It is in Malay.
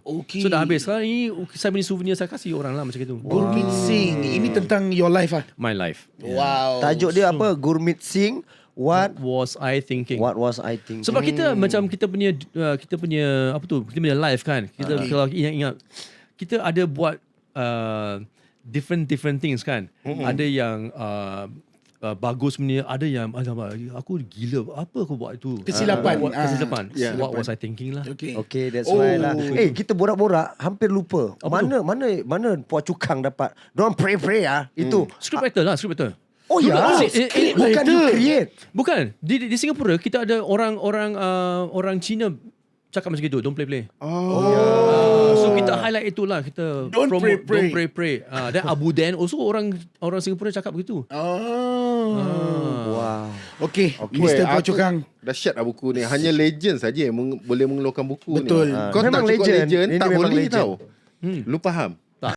Okay. So dah habis. Sekarang ni saya beli souvenir, saya kasih orang lah macam itu. Gurmeet Singh. Ini tentang your life ah. My life. Wow. Tajuk dia apa? Gurmeet Singh. What Was I thinking? was I thinking? Sebab kita macam kita punya apa tu? Kita punya live kan. Kita kalau ingat kita ada buat different things kan. Ada yang bagus punya, ada yang aku gila apa aku buat itu. Kesilapan. Kesilapan. Yeah. What was I thinking lah. Okay, that's why lah. Kita borak-borak hampir lupa. Apa Mana Puan Cukang dapat? Diorang pray itu. Script writer. Oh ya, bukan you create. Bukan. Di Singapura kita ada orang Cina cakap macam gitu, don't play. So kita highlight itulah, kita Don't promote pray. don't pray. Dan Abu Dan also orang Singapura cakap begitu. Wow. Okay, Mr. Puan aku Cukang. dahsyat lah buku ni. Hanya legend saja yang boleh mengeluarkan buku Betul. ni. Kau Memang tak cukup legend. legend Ini tak memang boleh legend. tau. Lu faham?